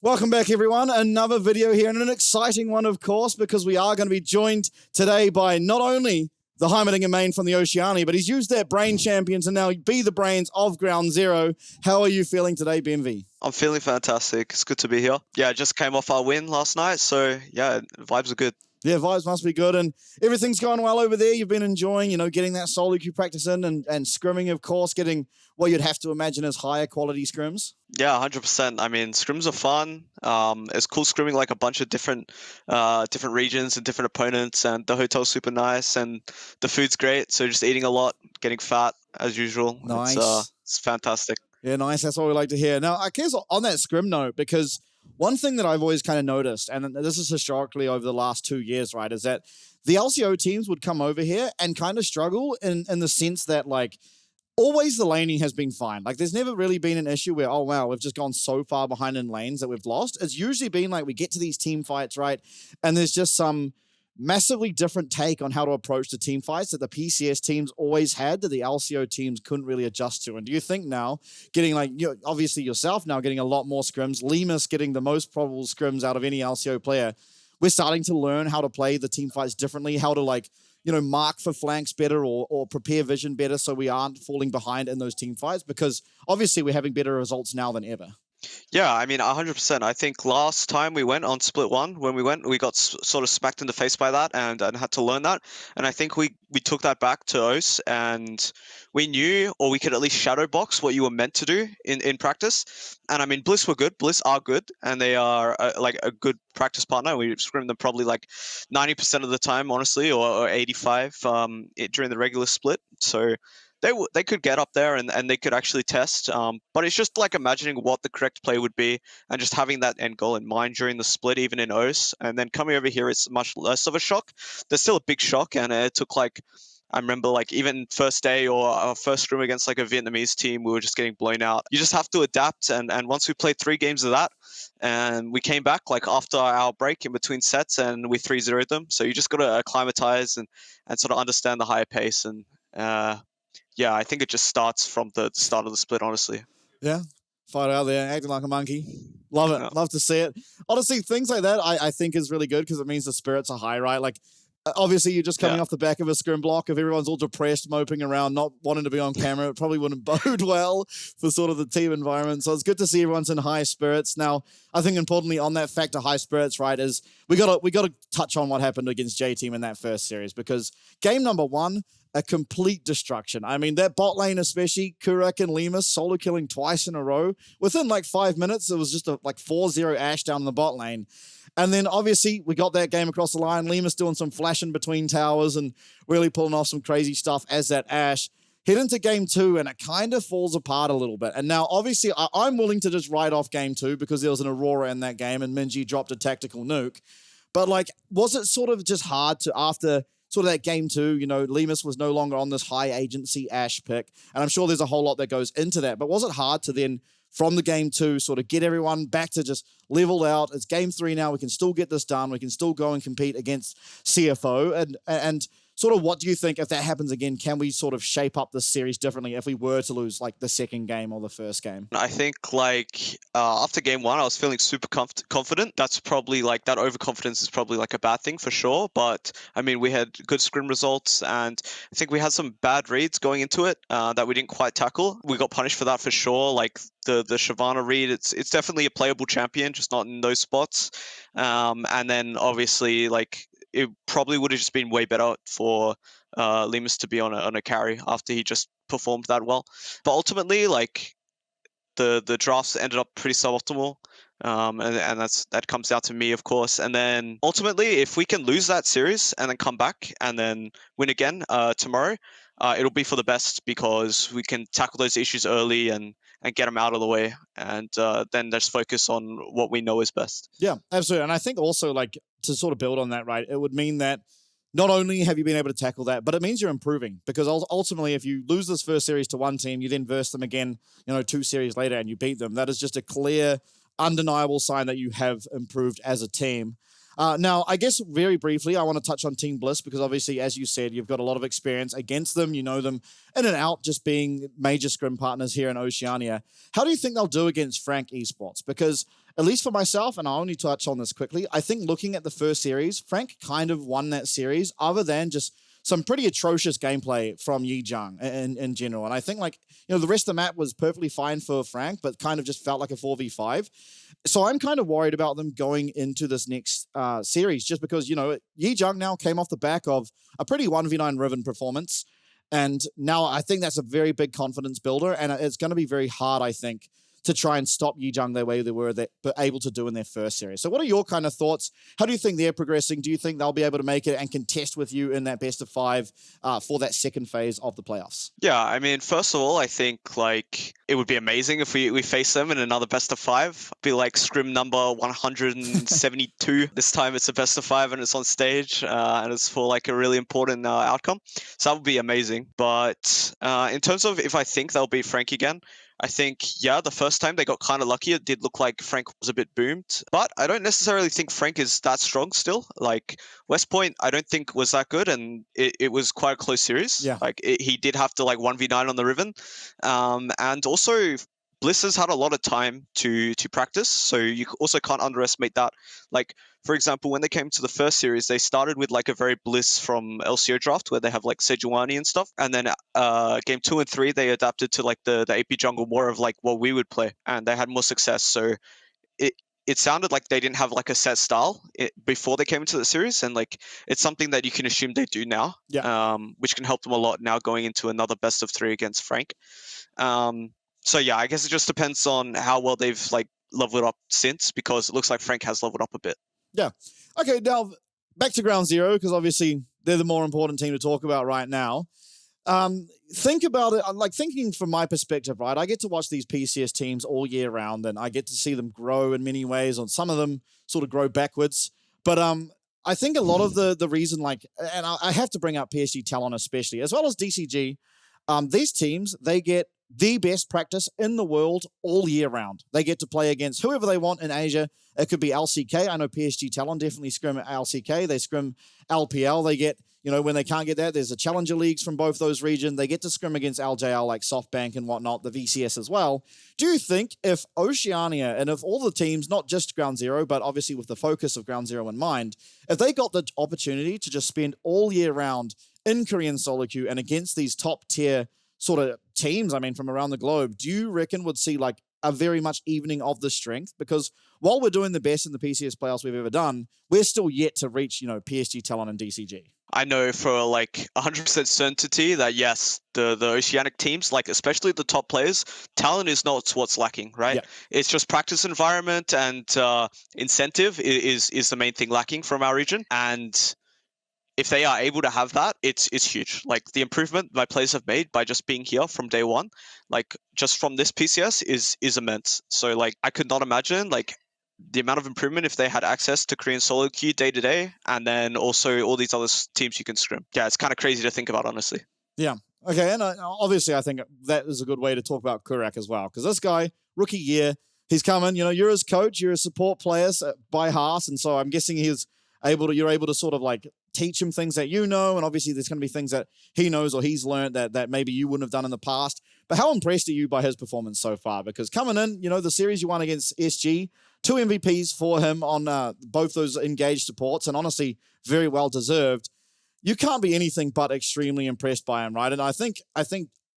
Welcome back, everyone. Another video here, and an exciting one, of course, because we are going to be joined today by not only the Heimerdinger main from the Oceania, but he's used that Brain Champion to now be the brains of Ground Zero. How are you feeling today, Benvi? I'm feeling fantastic. It's good to be here. Yeah, I just came off our win last night, so yeah, vibes are good. Yeah, vibes must be good, and everything's going well over there. You've been enjoying, getting that solo queue practice in and scrimming, of course, getting what you'd have to imagine as higher quality scrims. Yeah, 100%. I mean, scrims are fun. It's cool scrimming like a bunch of different regions and different opponents, and the hotel's super nice, and the food's great. So just eating a lot, getting fat as usual. Nice. It's fantastic. Yeah, nice. That's what we like to hear. Now, I guess on that scrim note, because one thing that I've always kind of noticed, and this is historically over the last 2 years, right, is that the LCO teams would come over here and kind of struggle in the sense that, like, always the laning has been fine. Like, there's never really been an issue where, oh, wow, we've just gone so far behind in lanes that we've lost. It's usually been like we get to these team fights, right, and there's just some massively different take on how to approach the team fights that the PCS teams always had that the LCO teams couldn't really adjust to. And do you think now, getting like, obviously yourself now getting a lot more scrims, Lemus getting the most probable scrims out of any LCO player, we're starting to learn how to play the team fights differently, how to like, mark for flanks better or prepare vision better so we aren't falling behind in those team fights, because obviously we're having better results now than ever. Yeah, I mean, 100%. I think last time we went on Split 1, when we got sort of smacked in the face by that and had to learn that. And I think we took that back to OS, and we knew, or we could at least shadow box what you were meant to do in practice. And I mean, Bliss were good. Bliss are good, and they are like a good practice partner. We scrimmed them probably like 90% of the time, honestly, or 85 during the regular split. So they could get up there and they could actually test. But it's just like imagining what the correct play would be and just having that end goal in mind during the split, even in OS. And then coming over here, it's much less of a shock. There's still a big shock, and it took like, I remember like even first day or our first scrim against like a Vietnamese team, we were just getting blown out. You just have to adapt. And once we played 3 games of that, and we came back like after our break in between sets, and we 3-0'd them. So you just got to acclimatize and sort of understand the higher pace. And yeah, I think it just starts from the start of the split, honestly. Yeah. Fight out there, acting like a monkey. Love it. Yeah. Love to see it. Honestly, things like that I think is really good because it means the spirits are high, right? Like, obviously, you're just coming off the back of a scrim block. If everyone's all depressed, moping around, not wanting to be on camera, it probably wouldn't bode well for sort of the team environment. So it's good to see everyone's in high spirits. Now, I think importantly on that factor, high spirits, right, is we gotta touch on what happened against J-Team in that first series, because game number 1, a complete destruction. I mean, that bot lane especially, Kurak and Lemus solo killing twice in a row. Within like 5 minutes, it was just a like 4-0 Ashe down the bot lane. And then obviously we got that game across the line. Lemus doing some flashing between towers and really pulling off some crazy stuff as that Ashe. Head into game 2 and it kind of falls apart a little bit. And now obviously I'm willing to just write off game 2 because there was an Aurora in that game and Minji dropped a tactical nuke. But like, was it sort of just hard to, after sort of that game 2, Lemus was no longer on this high agency Ashe pick. And I'm sure there's a whole lot that goes into that. But was it hard to then, from the game 2, sort of get everyone back to just leveled out? It's game 3 now. We can still get this done. We can still go and compete against CFO. And sort of what do you think, if that happens again, can we sort of shape up this series differently if we were to lose like the second game or the first game? I think like after game 1, I was feeling super confident. That's probably like, that overconfidence is probably like a bad thing for sure. But I mean, we had good scrim results, and I think we had some bad reads going into it that we didn't quite tackle. We got punished for that for sure. Like the Shyvana read, it's definitely a playable champion, just not in those spots. And then obviously like, it probably would have just been way better for Lemus to be on a carry after he just performed that well. But ultimately, like the drafts ended up pretty suboptimal, and that comes down to me, of course. And then ultimately, if we can lose that series and then come back and then win again tomorrow, it'll be for the best, because we can tackle those issues early and get them out of the way, and then just focus on what we know is best. Yeah, absolutely. And I think also, like, to sort of build on that, right, it would mean that not only have you been able to tackle that, but it means you're improving, because ultimately if you lose this first series to one team, you then verse them again, 2 series later and you beat them. That is just a clear, undeniable sign that you have improved as a team. Now, I guess very briefly, I want to touch on Team Bliss, because obviously, as you said, you've got a lot of experience against them. You know them in and out, just being major scrim partners here in Oceania. How do you think they'll do against Frank Esports? Because at least for myself, and I'll only touch on this quickly, I think looking at the first series, Frank kind of won that series other than just some pretty atrocious gameplay from Yijang in general. And I think the rest of the map was perfectly fine for Frank, but kind of just felt like a 4v5. So I'm kind of worried about them going into this next series just because, Yijang now came off the back of a pretty 1v9 Riven performance. And now I think that's a very big confidence builder. And it's going to be very hard, I think, to try and stop Yijang the way they were able to do in their first series. So what are your kind of thoughts? How do you think they're progressing? Do you think they'll be able to make it and contest with you in that best of 5 for that second phase of the playoffs? Yeah, I mean, first of all, I think it would be amazing if we face them in another best of 5. Be like scrim number 172. This time it's a best of 5 and it's on stage and it's for a really important outcome. So that would be amazing. But in terms of if I think they'll beat Frank again, I think, the first time they got kind of lucky. It did look like Frank was a bit boomed. But I don't necessarily think Frank is that strong still. West Point, I don't think was that good, and it was quite a close series. Yeah. He did have to 1v9 on the Riven. And also, Bliss has had a lot of time to practice, so you also can't underestimate that. For example, when they came to the first series, they started with a very Bliss from LCO draft where they have Sejuani and stuff, and then game 2 and 3 they adapted to the AP jungle more of what we would play, and they had more success. So it sounded like they didn't have a set style before they came into the series, and it's something that you can assume they do now, which can help them a lot now going into another best of 3 against Frank. So yeah, I guess it just depends on how well they've leveled up since, because it looks like Frank has leveled up a bit. Yeah. Okay, now back to Ground Zero, because obviously they're the more important team to talk about right now. Think about it, thinking from my perspective, right? I get to watch these PCS teams all year round, and I get to see them grow in many ways, and some of them sort of grow backwards. But I think a lot of the reason, and I have to bring up PSG Talon especially, as well as DCG, these teams, they get the best practice in the world all year round. They get to play against whoever they want in Asia. It could be LCK. I know PSG Talon definitely scrim LCK. They scrim LPL. They get, when they can't get that, there's the Challenger Leagues from both those regions. They get to scrim against LJL like SoftBank and whatnot, the VCS as well. Do you think if Oceania and if all the teams, not just Ground Zero, but obviously with the focus of Ground Zero in mind, if they got the opportunity to just spend all year round in Korean solo queue and against these top tier sort of teams, from around the globe, do you reckon would see a very much evening of the strength? Because while we're doing the best in the PCS playoffs we've ever done, we're still yet to reach, PSG Talon and DCG. I know for 100% certainty that yes, the Oceanic teams, especially the top players, talent is not what's lacking, right? Yeah. It's just practice environment and incentive is the main thing lacking from our region. And if they are able to have that, it's huge. The improvement my players have made by just being here from day one, just from this PCS is immense. So I could not imagine the amount of improvement if they had access to Korean solo queue day to day, and then also all these other teams you can scrim. Yeah, it's kind of crazy to think about, honestly. Yeah. Okay, and obviously I think that is a good way to talk about Kurak as well, because this guy, rookie year, he's coming. You're his coach, you're a support player by Haas, and so I'm guessing you're able to sort of teach him things that and obviously there's going to be things that he knows or he's learned that maybe you wouldn't have done in the past. But how impressed are you by his performance so far? Because coming in, the series you won against SG, 2 MVPs for him on both those engaged supports, and honestly, very well deserved. You can't be anything but extremely impressed by him, right? And I think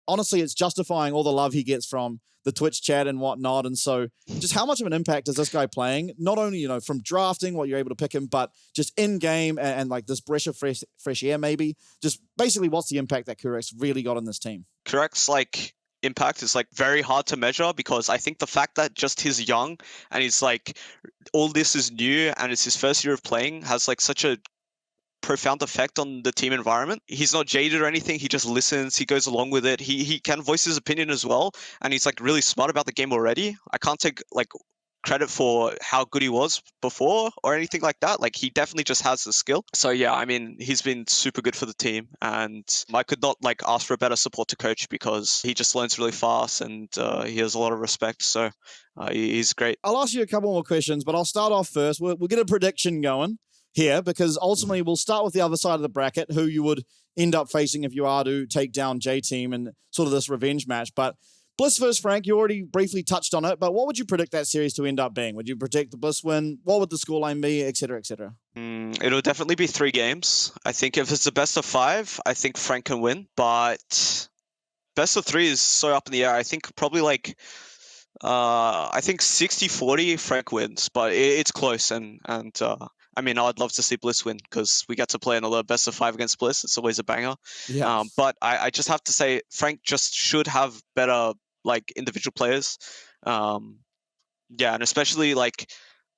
honestly, it's justifying all the love he gets from the Twitch chat and whatnot. And so just how much of an impact is this guy playing? Not only, from drafting, what you're able to pick him, but just in game and this breath of fresh air, maybe. Just basically, what's the impact that Kurek's really got on this team? Kurek's impact is very hard to measure, because I think the fact that just he's young and he's all this is new and it's his first year of playing has such a profound effect on the team environment. He's not jaded or anything. He just listens. He goes along with it. He can voice his opinion as well, and he's really smart about the game already. I can't take credit for how good he was before or anything like that. He definitely just has the skill. So yeah, he's been super good for the team, and I could not ask for a better support to coach, because he just learns really fast and he has a lot of respect. So he's great. I'll ask you a couple more questions, but I'll start off first. We'll get a prediction going here, because ultimately we'll start with the other side of the bracket, who you would end up facing if you are to take down J-Team and sort of this revenge match. But Bliss versus Frank, you already briefly touched on it, but what would you predict that series to end up being? Would you predict the Bliss win? What would the scoreline be, et cetera, et cetera? It'll definitely be 3 games. I think if it's the best of 5, I think Frank can win. But best of 3 is so up in the air. I think probably like I think 60-40 Frank wins, but it's close. And I mean, I'd love to see Bliss win because we get to play another best of 5 against Bliss. It's always a banger. Yeah. But I just have to say Frank just should have better like individual players. Yeah, and especially like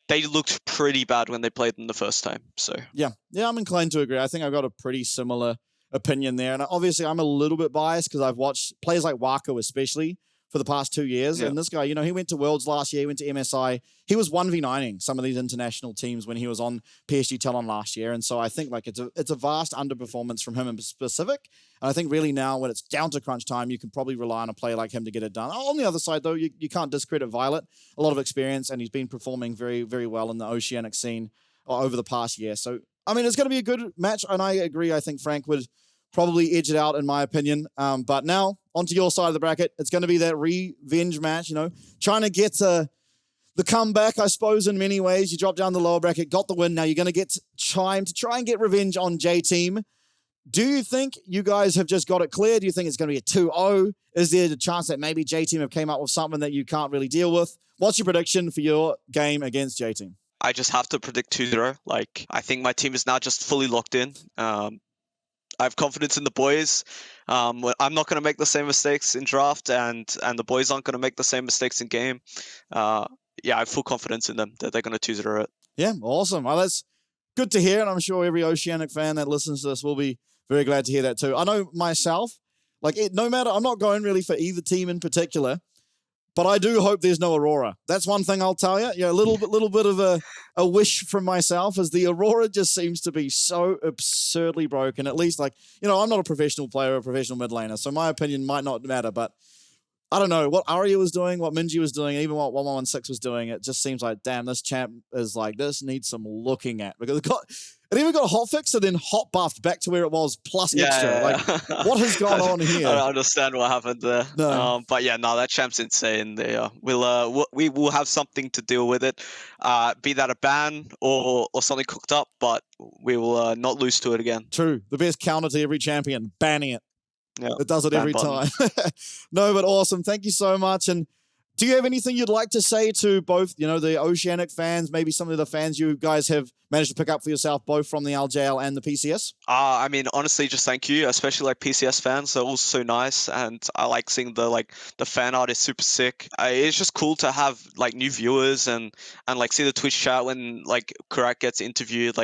they looked pretty bad when they played them the first time. So yeah, I'm inclined to agree. I think I've got a pretty similar opinion there, and obviously I'm a little bit biased because I've watched players like Wako especially for the past 2 years. Yeah. And this guy, he went to Worlds last year, he went to MSI. He was 1v9ing some of these international teams when he was on PSG Talon last year. And so I think like it's a vast underperformance from him in specific. And I think really now when it's down to crunch time, you can probably rely on a player like him to get it done. On the other side, though, you can't discredit Violet. A lot of experience, and he's been performing very, very well in the Oceanic scene over the past year. So, I mean, it's going to be a good match. And I agree. I think Frank would probably edge it out in my opinion. But now onto your side of the bracket. It's going to be that revenge match, trying to get the comeback, I suppose, in many ways. You drop down the lower bracket, got the win. Now you're going to get time to try and get revenge on J-Team. Do you think you guys have just got it clear? Do you think it's going to be a 2-0? Is there a chance that maybe J-Team have came up with something that you can't really deal with? What's your prediction for your game against J-Team? I just have to predict 2-0. Like, I think my team is now just fully locked in. I have confidence in the boys. I'm not going to make the same mistakes in draft, and the boys aren't going to make the same mistakes in game. Yeah, I have full confidence in them that they're going to 2-0 it. Yeah, awesome. Well, that's good to hear, and I'm sure every Oceanic fan that listens to this will be very glad to hear that too. I know myself, no matter, I'm not going really for either team in particular, but I do hope there's no Aurora. That's one thing I'll tell you. Yeah, a little bit of a wish from myself, as the Aurora just seems to be so absurdly broken. At least, I'm not a professional player or a professional mid laner, so my opinion might not matter. But I don't know what Arya was doing, what Minji was doing, even what 1116 was doing. It just seems like, damn, this champ is like, this needs some looking at, because it even got hot fixed and then hot buffed back to where it was plus extra. Yeah. What has gone on here? I don't understand what happened there. No. But yeah, no, that champ's insane. We will have something to deal with it, be that a ban or something cooked up, but we will not lose to it again. True. The best counter to every champion, banning it. Yeah, it does it every time. No, but awesome. Thank you so much. And do you have anything you'd like to say to both, the Oceanic fans, maybe some of the fans you guys have managed to pick up for yourself, both from the LJL and the PCS? I mean, honestly, just thank you, especially PCS fans. They're all so nice, and I like seeing the fan art is super sick. It's just cool to have new viewers and see the Twitch chat when Kurak gets interviewed.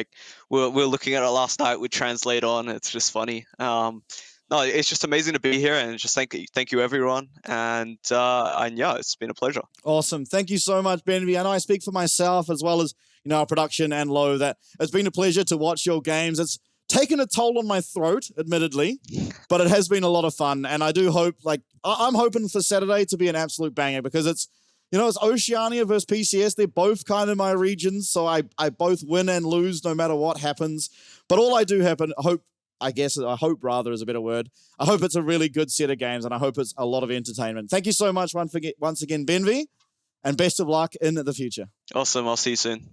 We're looking at it last night with Translate on. It's just funny. No, it's just amazing to be here, and just thank you everyone, and yeah, it's been a pleasure. Awesome, thank you so much, Benvi. I know I speak for myself as well as our production and Lo, that it's been a pleasure to watch your games. It's taken a toll on my throat, admittedly, but it has been a lot of fun, and I do hope, I'm hoping for Saturday to be an absolute banger, because it's Oceania versus PCS. They're both kind of my regions, so I both win and lose no matter what happens. But all I do hope rather is a better word. I hope it's a really good set of games, and I hope it's a lot of entertainment. Thank you so much once again, Benvi, and best of luck in the future. Awesome. I'll see you soon.